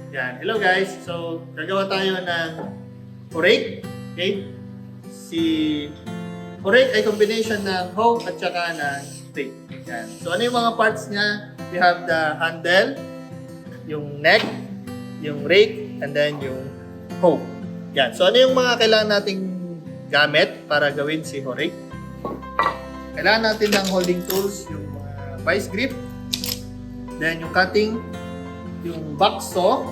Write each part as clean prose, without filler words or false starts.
Yan. Hello guys. So, gagawa tayo ng orek. Okay? Si orek ay combination ng hoe at saka ng rake. Yan. So, ano yung mga parts niya? We have the handle, yung neck, yung rake, and then yung hoe. Yan. So, ano yung mga kailangan nating gamit para gawin si orek? Kailangan natin ng holding tools, yung mga vice grip, then yung cutting, yung box saw,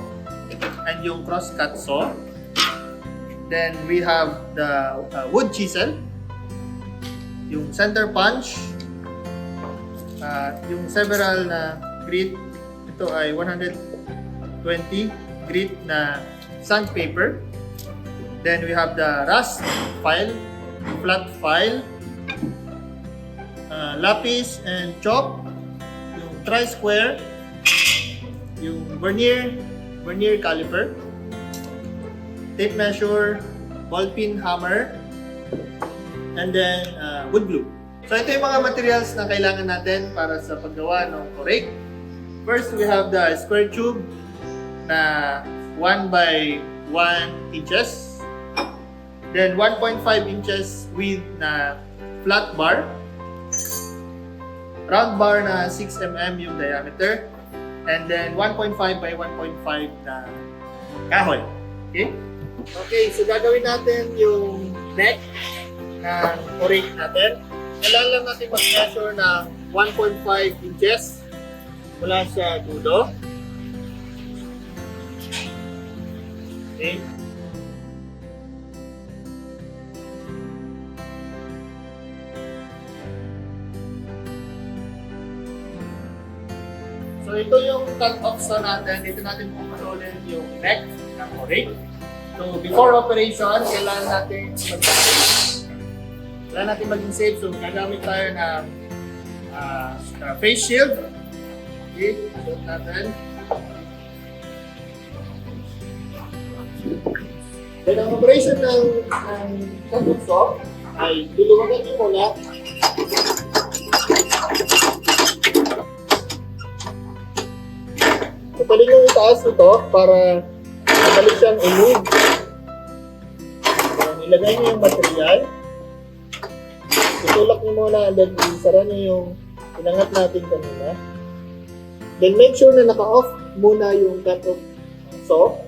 and yung cross-cut saw. Then we have the wood chisel, yung center punch, yung several na grit. Ito ay 120 grit na sandpaper. Then we have the rust file, flat file, lapis and chalk, yung tri-square, yung vernier caliper, tape measure, ball peen hammer, and then wood glue. So ito yung mga materials na kailangan natin para sa paggawa ng orek. First, we have the square tube na 1 by 1 inches. Then 1.5 inches width na flat bar. Round bar na 6 mm yung diameter. And then 1.5 by 1.5 na kahoy. Okay? Okay, so gagawin natin yung neck ng orek natin. Kailangan lang natin mag-measure ng 1.5 inches mula sa dulo. Okay. So ito yung cut-off saw natin. Dito natin puputulin yung neck ng orek. So before operation, kailangan natin maging safe. So gagamit tayo ng face shield. Okay, suot natin. Then ang operation ng cut-off saw ay luluwagan nyo muna. Pwede nyo itaas ito para mabalik siyang i-move. Ilagay nyo yung material. Tutulak nyo muna and then isara nyo yung inangat natin kanina. Then make sure na naka-off muna yung cut-off saw.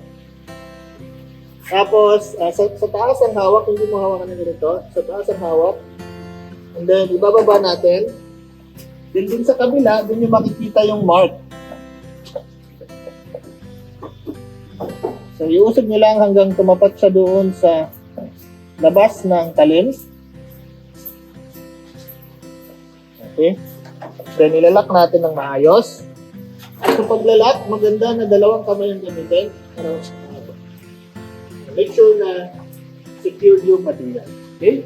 Tapos, sa taas ang hawak, hindi mo hawakan na ganito. Sa taas ang hawak. And then, ibababa natin. Then, din sa kabila, dun yung makikita yung mark. So, iusog nyo lang hanggang tumapat siya doon sa labas ng talim. Okay. Then, ilalak natin ng maayos. At sa paglalak, maganda na dalawang kamay ang gamitin. Para make sure na secure yung material. Okay?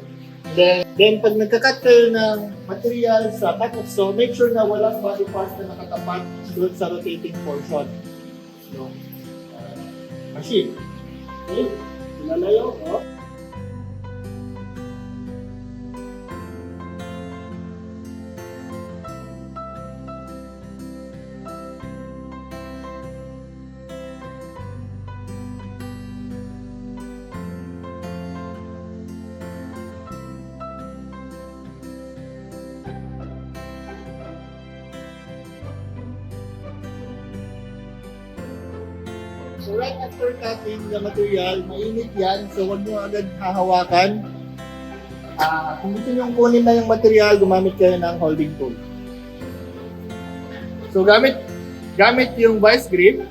Then pag nagka-cut kayo ng material sa cut-off saw, make sure na walang body parts na nakatapat doon sa rotating portion ng machine. Okay? Ilalayo. Oh. So right after cutting the material, mainit yan. So huwag nyo agad hahawakan. Kung gusto nyo kunin na yung material, gumamit kayo ng holding tool. So gamit yung vice grip.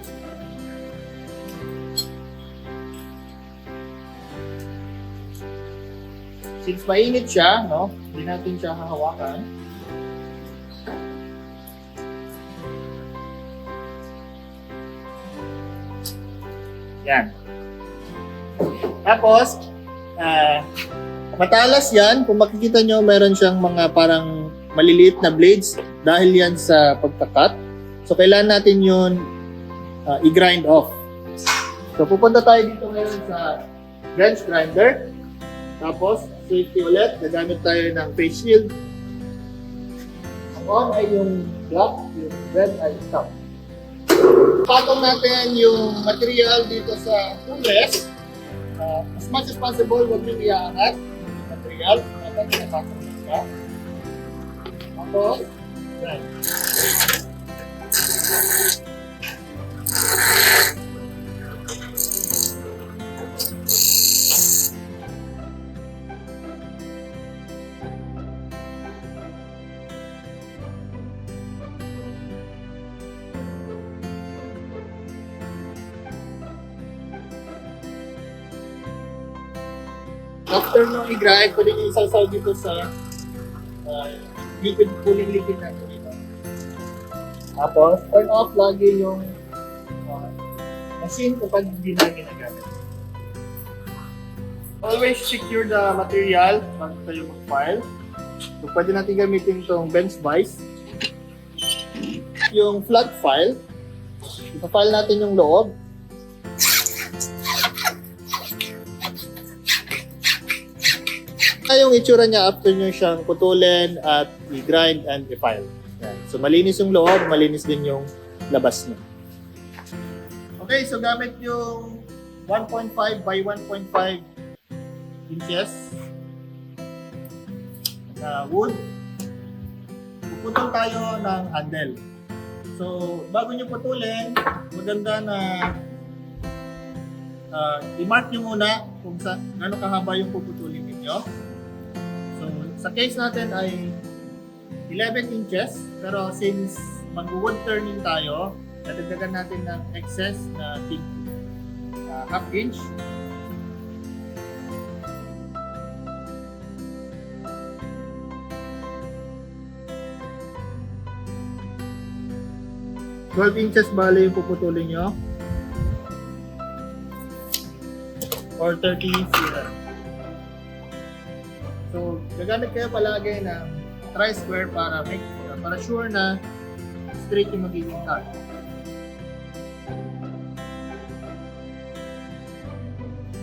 Since mainit siya, no, hindi natin siya hahawakan. Yan. Tapos, matalas yan. Kung makikita nyo, meron siyang mga parang maliliit na blades dahil yan sa pagkakat. So, kailangan natin yun i-grind off. So, pupunta tayo dito ngayon sa bench grinder. Tapos, safety ulit. Gagamit tayo ng face shield. Ang on ay yung black, yung red ay stop. Patong natin yung material dito sa toothbrush. As much as possible, huwag nyo iaangat yung material. Dapat pinapatong nyo siya. Tapos, yan. After nung i-grind, pwede nyo isasaw dito sa liquid, cooling liquid natin dito. Tapos, turn off lagi yung machine kapag hindi na ginagamit. Always secure the material bago tayo mag-file. So, pwede natin gamitin itong bench vise. Yung flat file, ipa-file natin yung loob. Yung itsura niya after nyo siyang putulin at i-grind and i-file. Yan. So malinis yung loob, malinis din yung labas niya. Okay, so gamit yung 1.5 by 1.5 inches na wood. Puputol tayo ng handle. So bago nyo putulin, maganda na i-mark nyo muna kung gaano kahaba yung puputulin ninyo. Sa case natin ay 11 inches, pero since mag-wood turning tayo, dadagdagan natin ng excess na half inch. $12 inches bali yung puputulin nyo. Or 30 cm. So, gagamit kayo palagi ng tri-square para sure na straight yung magiging cut.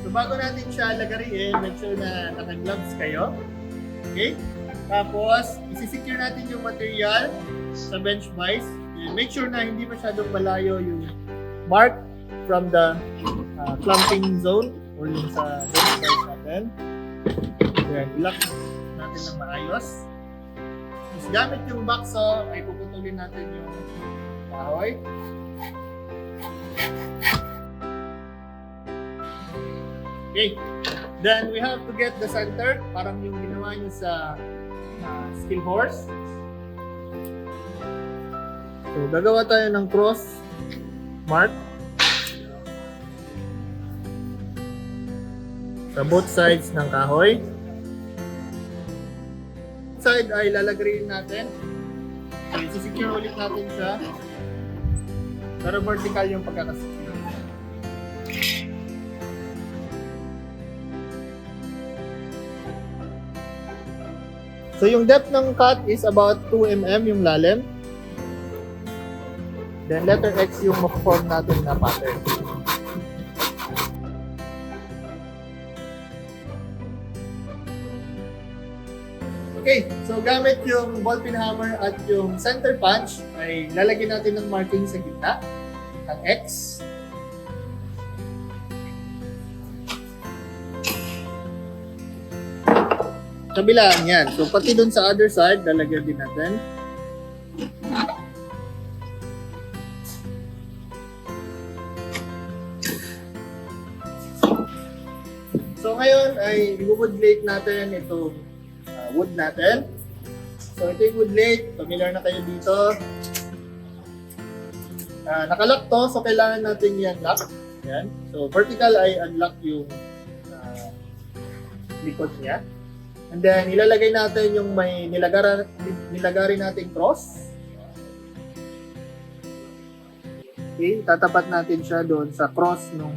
So, bago natin siya lagariin, make sure na naka-gloves kayo. Okay? Tapos, isi-secure natin yung material sa bench vise. Make sure na hindi masyadong malayo yung mark from the clamping zone or yung sa bench vise natin. Then, i-lock natin ng maayos. Tapos gamit yung backsaw, ay puputulin natin yung kahoy. Okay. Then, we have to get the center. Parang yung ginawa nyo sa skill horse. So, gagawa tayo ng cross mark sa both sides ng kahoy. Side ay lalagriin natin. So, isi-secure ulit natin siya. Pero vertical yung pagkakasecure. So, yung depth ng cut is about 2 mm yung lalim. Then, letter X yung ma-form natin na pattern. Okay, so gamit yung ball peen hammer at yung center punch ay lalagyan natin ng marking sa gitna ng X. Kabilaan yan. So pati dun sa other side, lalagyan din natin. So ngayon ay i-woodlate natin itong wood natin. So ito yung wood lathe, familiar na kayo dito. Nakalock to, so kailangan natin i-unlock. Yan. So vertical ay unlock yung likod niya. And then ilalagay natin yung may nilagari nating cross. Okay, tatapat natin siya doon sa cross ng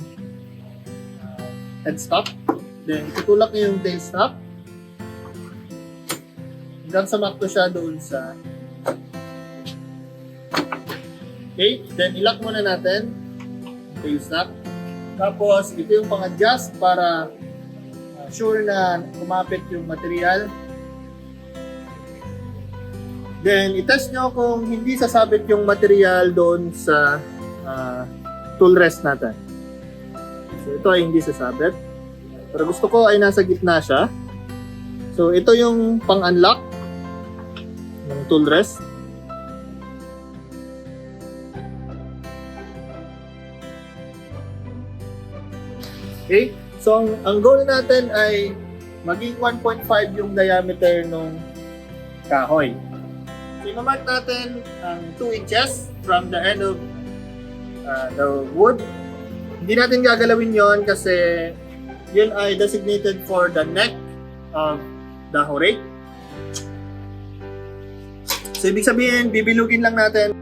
headstock. Then itutulak niyo yung tailstock. Hanggang sumakto siya doon sa... Okay, then ilock muna natin ito yung stock. Tapos ito yung pang-adjust para sure na kumapit yung material. Then itest nyo kung hindi sasabit yung material doon sa tool rest natin. So ito ay hindi sasabit. Pero gusto ko ay nasa gitna siya. So ito yung pang-unlock ng tool rest. Okay? So ang goal natin ay maging 1.5 yung diameter ng kahoy. So i-mark natin ang 2 inches from the end of the wood. Hindi natin gagalawin yon kasi yun ay designated for the neck of the rake. So ibig sabihin, bibilugin lang natin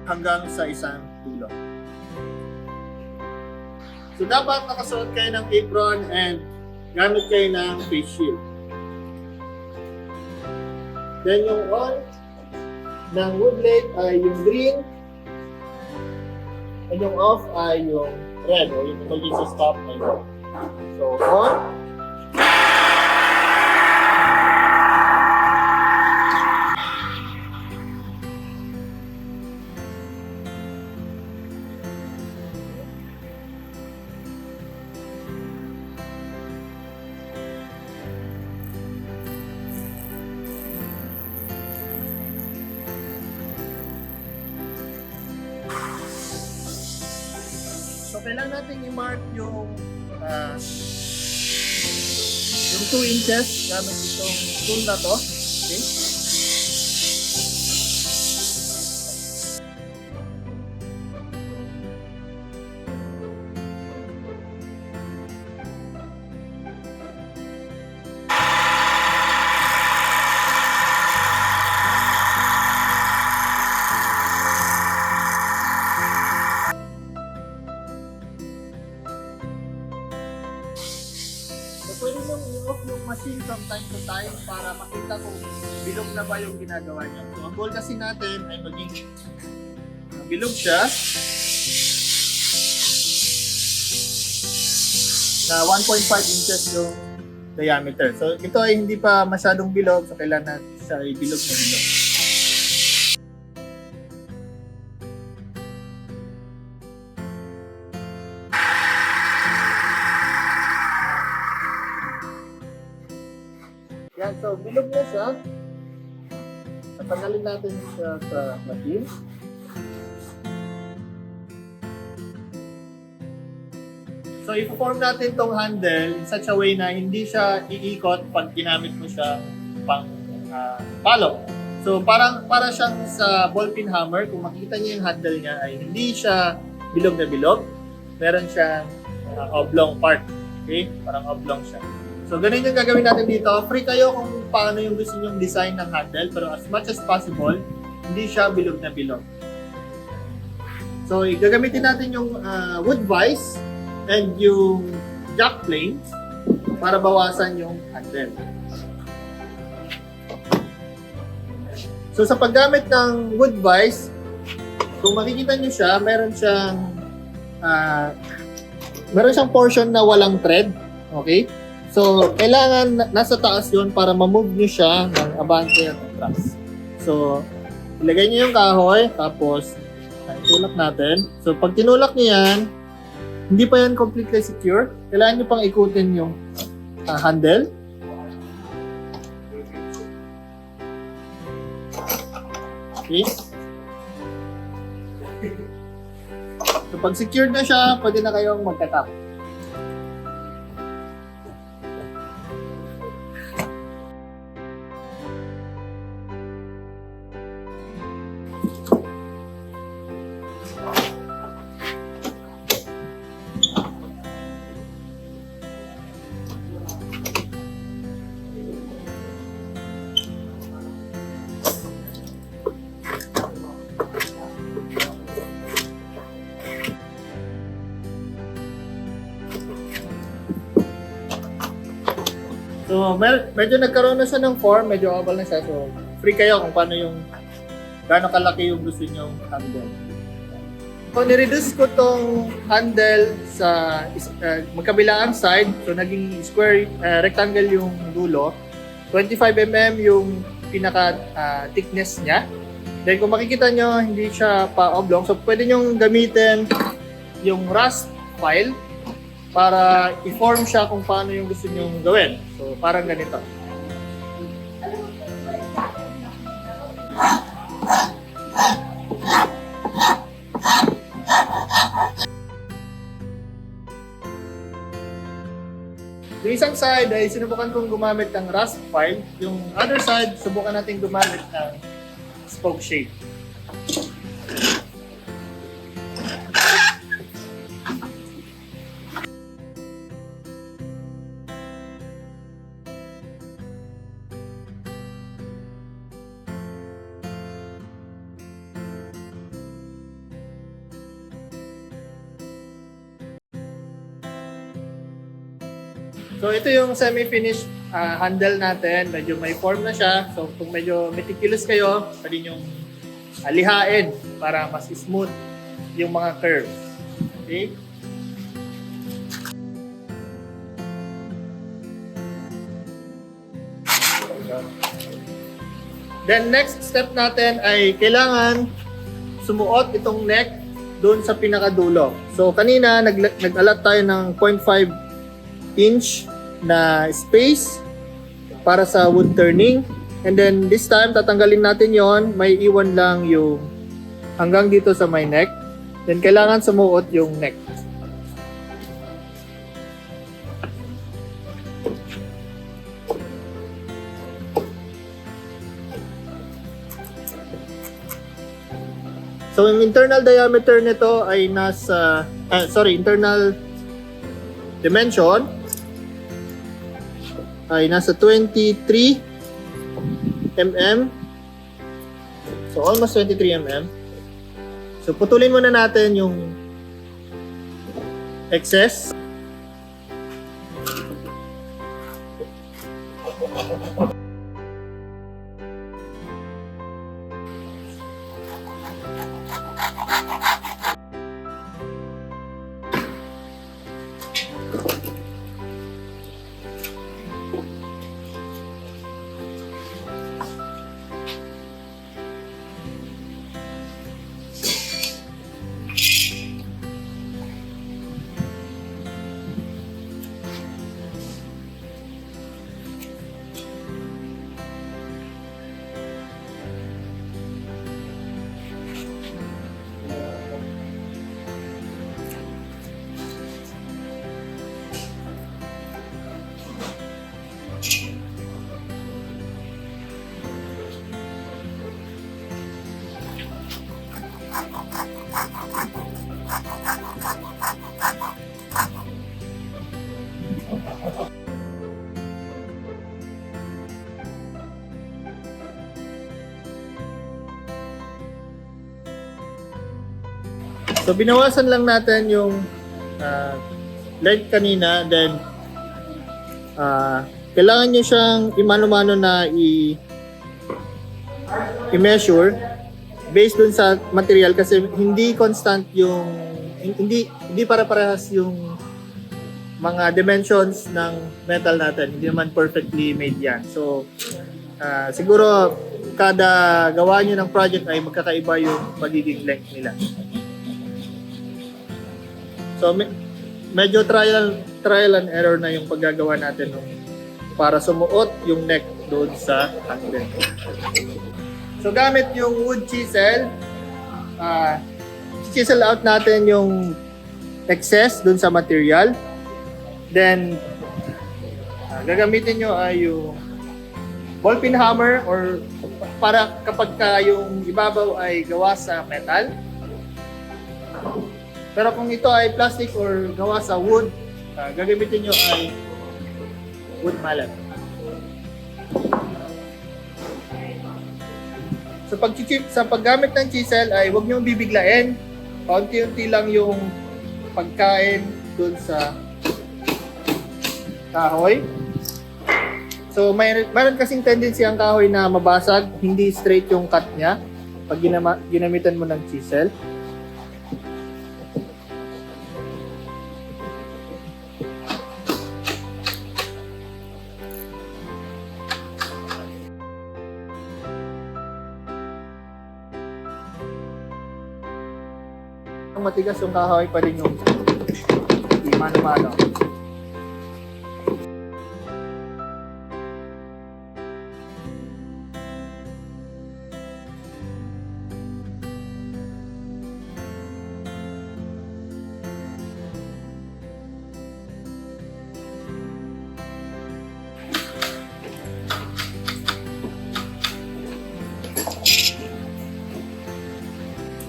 hanggang sa isang dulo. So dapat nakasuot kayo ng apron and gamit kayo ng face shield. Then yung on ng wood blade ay yung green and yung off ay yung red o yung emergency stop ay red. So on. So, kailangan natin i-mark yung 2 inches gamit itong tool na to. Okay? Pwede nyo i-off yung machine from time to time para makita kung bilog na ba yung ginagawa nyo. So, ang goal kasi natin ay maging bilog siya na 1.5 inches yung diameter. So, ito ay hindi pa masyadong bilog, so kailangan siya ay bilog na bilog. Yan, so bilog na siya. Tatanggalin natin siya sa machine. So, i-form natin tong handle in such a way na hindi siya iikot pag ginamit mo siya pang palo. So, para siyang sa ballpeen hammer, kung makita niyo yung handle niya ay hindi siya bilog na bilog. Meron siyang oblong part. Okay? Parang oblong siya. So, ganun yung gagawin natin dito. Free kayo kung paano yung gusto nyong design ng handle, pero as much as possible, hindi siya bilog na bilog. So, gagamitin natin yung wood vise and yung jack plane para bawasan yung handle. So, sa paggamit ng wood vise, kung makikita nyo siya, meron siyang portion na walang thread. Okay? So, kailangan nasa taas yun para ma-move nyo siya ng abante at atras. So, ilagay nyo yung kahoy, tapos itulak natin. So, pag tinulak nyo yan, hindi pa yan completely secure. Kailangan nyo pang ikutin yung handle. Okay. So, pag secured na siya, pwede na kayong magkatap. So, medyo nagkaroon na siya ng form, medyo oval na siya. So, free kayo kung gaano kalaki yung gusto nyong handle. So, nireduce ko tong handle sa magkabilaan side. So, naging rectangle yung dulo. 25 mm yung pinaka thickness niya. Then kung makikita nyo, hindi siya pa-oblong. So pwede nyo gamitin yung Rust file para i-form siya kung paano yung gusto nyo gawin. So parang ganito. Yung isang side ay sinubukan kong gumamit ng Rust file. Yung other side, subukan natin gumamit ng spoke shape. So ito yung semi-finished handle natin. Medyo may form na siya. So kung medyo meticulous kayo, pwede nyo lihain para mas smooth yung mga curves. Okay? Then next step natin ay kailangan sumuot itong neck doon sa pinakadulo. So kanina nag-allot tayo ng 0.5 inch na space para sa wood turning. And then this time, tatanggalin natin yon, may iwan lang yung hanggang dito sa my neck. Then kailangan sumuot yung neck. So yung internal diameter nito ay nasa, internal dimension ay nasa 23 mm. So almost 23 mm. So putulin muna natin yung excess. So binawasan lang natin yung length kanina, then kailangan nyo siyang imano-mano na i-measure based dun sa material kasi hindi constant yung hindi para-parehas yung mga dimensions ng metal natin. Hindi naman perfectly made yan. So siguro kada gawa nyo ng project ay magkakaiba yung magiging length nila. So medyo trial and error na yung paggagawa natin para sumuot yung neck doon sa handle. So gamit yung wood chisel, chisel out natin yung excess doon sa material. Then gagamitin nyo ay yung ball peen hammer or para kapag yung ibabaw ay gawa sa metal. Pero kung ito ay plastic or gawa sa wood, gagamitin nyo ay wood mallet. So sa paggamit ng chisel ay huwag nyo bibiglain. Paunti-unti lang yung pagkain dun sa kahoy. So mayroon kasing tendency ang kahoy na mabasag, hindi straight yung cut niya pag ginamitan mo ng chisel. matigas yung kahoy, pwede nyo imano-mano.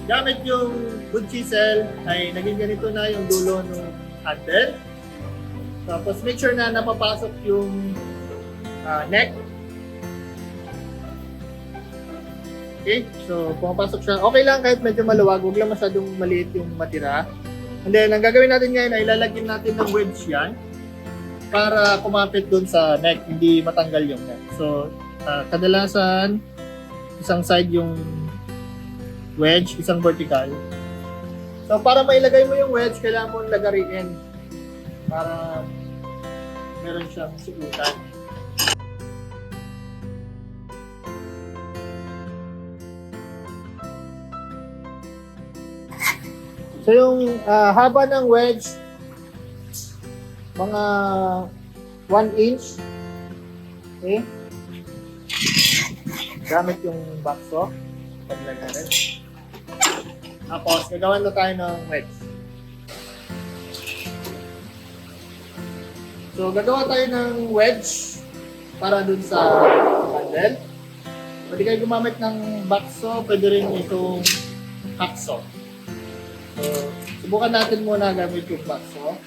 Gamit yung wood chisel ay naging ganito na yung dulo ng handle. Tapos make sure na napapasok yung neck. Okay, so pumapasok siya. Okay lang kahit medyo maluwag, huwag lang masyadong maliit yung matira. And then, ang gagawin natin ngayon ay ilalagyan natin ng wedge yan para kumapit dun sa neck, hindi matanggal yung neck. So, kadalasan, isang side yung wedge, isang vertical. So, para mailagay mo yung wedge, kailangan mo lagariin para meron siyang sukutan. So, yung haba ng wedge, mga 1 inch. Okay? Gamit yung bakso. Paglagay rin. Tapos, gagawan na tayo ng wedge. So, gagawa tayo ng wedge para dun sa handle. Pwede kayo gumamit ng bakso, pwede rin itong hacksaw. So, subukan natin muna gamit yung bakso.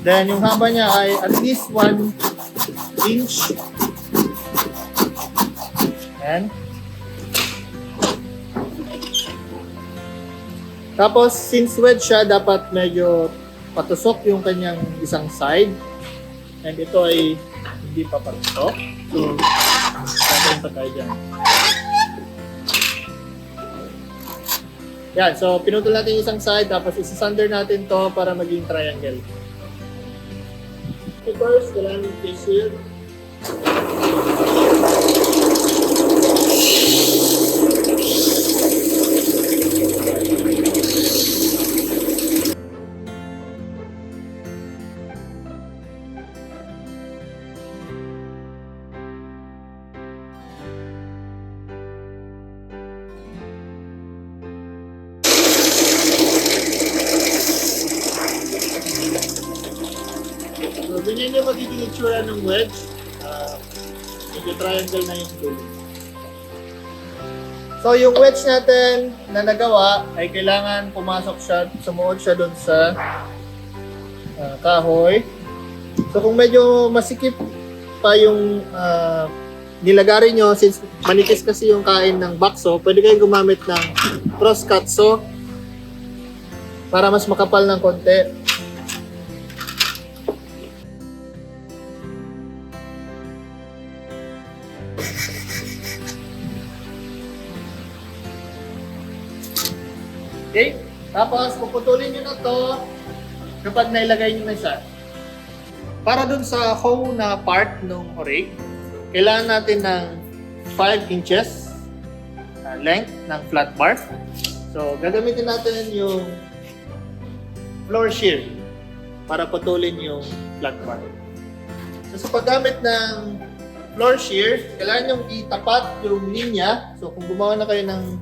Then, yung haba niya ay at least 1 inch. Ayan. Tapos, since wedge siya, dapat medyo patusok yung kanyang isang side. And ito ay hindi pa patusok. So, gagawin pa tayo dyan. Yan, so pinutol natin yung isang side, tapos isasunder natin to para maging triangle. Okay, first, kailangan yung face shield. So, ganyan yung magiging itsura ng wedge. Medyo triangle na yung dulo. So, yung wedge natin na nagawa ay kailangan pumasok siya, sumuot siya doon sa kahoy. So, kung medyo masikip pa yung nilagari nyo, since manipis kasi yung kain ng bakso, pwede kayong gumamit ng crosscut saw para mas makapal ng konti. Okay? Tapos, puputulin nyo na to kapag nailagay nyo na siya. Para dun sa hoe na part ng rake, kailangan natin ng 5 inches length ng flat bar. So, gagamitin natin yung floor shear para putulin yung flat bar. So, sa paggamit ng floor shear, kailangan yung itapat yung linya. So, kung gumawa na kayo ng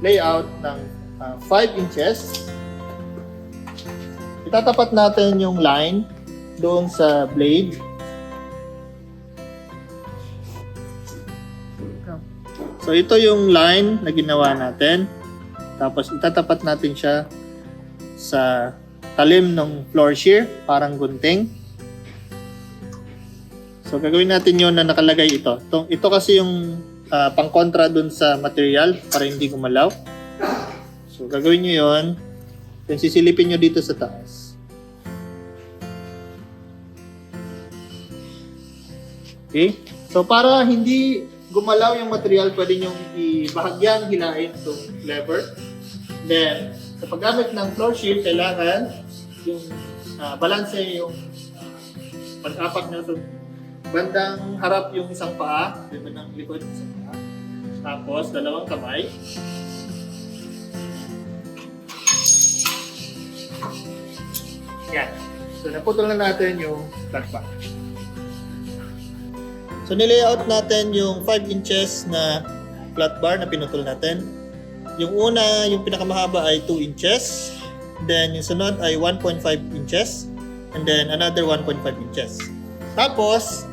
layout ng 5 inches, itatapat natin yung line doon sa blade. So ito yung line na ginawa natin. Tapos itatapat natin siya sa talim ng floor shear, parang gunting. So gagawin natin yun na nakalagay ito. Ito kasi yung pang-kontra doon sa material para hindi gumalaw. So, gagawin nyo yun. Then, sisilipin nyo dito sa taas. Okay? So, para hindi gumalaw yung material, pwede nyo ibahagyang hilain itong lever. Then, sa paggamit ng floor shear, kailangan yung balanse yung pag-apak nyo. So, bandang harap yung isang paa, bandang likod yung isang paa. Tapos, dalawang kamay. Yan. So, naputol na natin yung flat bar. So, nilayout natin yung 5 inches na flat bar na pinutol natin. Yung una, yung pinakamahaba ay 2 inches. Then, yung sunod ay 1.5 inches. And then, another 1.5 inches. Tapos,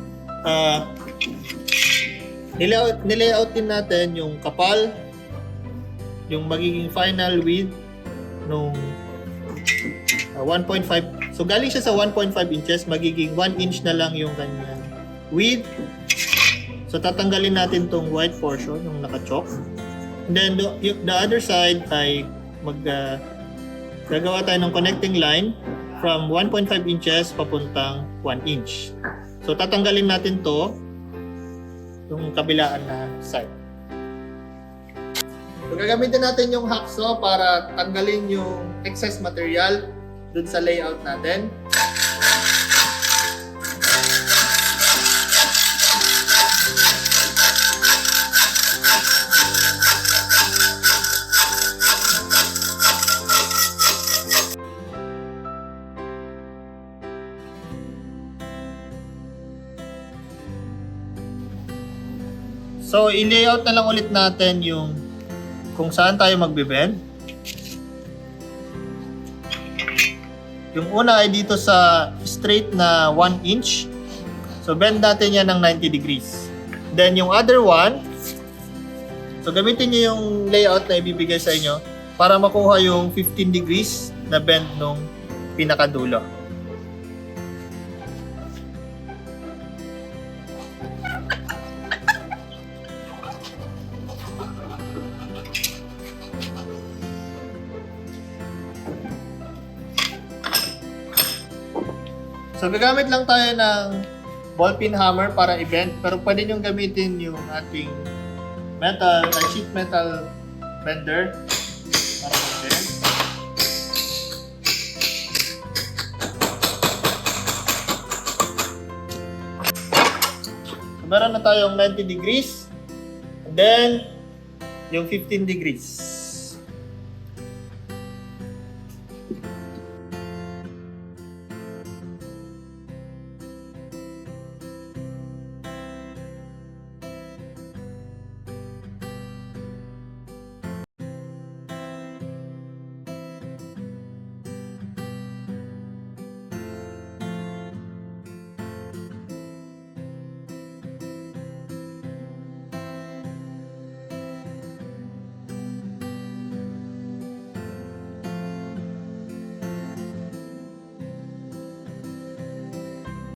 nilayout din natin yung kapal, yung magiging final width nung 1.5. So, galing siya sa 1.5 inches, magiging 1 inch na lang yung kanyang width. So, tatanggalin natin tong white portion, yung naka-chalk. And then, the other side ay gagawa tayo ng connecting line from 1.5 inches papuntang 1 inch. So, tatanggalin natin to, yung kabilaan na side. So, gagamitin natin yung hacksaw para tanggalin yung excess material dun sa layout natin. So, i-layout na lang ulit natin yung kung saan tayo magbe-bend. Yung una ay dito sa straight na 1 inch. So, bend natin yan ng 90 degrees. Then, yung other one, so gamitin nyo yung layout na ibibigay sa inyo para makuha yung 15 degrees na bend nung pinakadulo. So, gagamit lang tayo ng ball peen hammer para i-bend, pero pwede nyo gamitin yung ating sheet metal bender para mag-bend. So, meron na tayong 90 degrees, and then yung 15 degrees.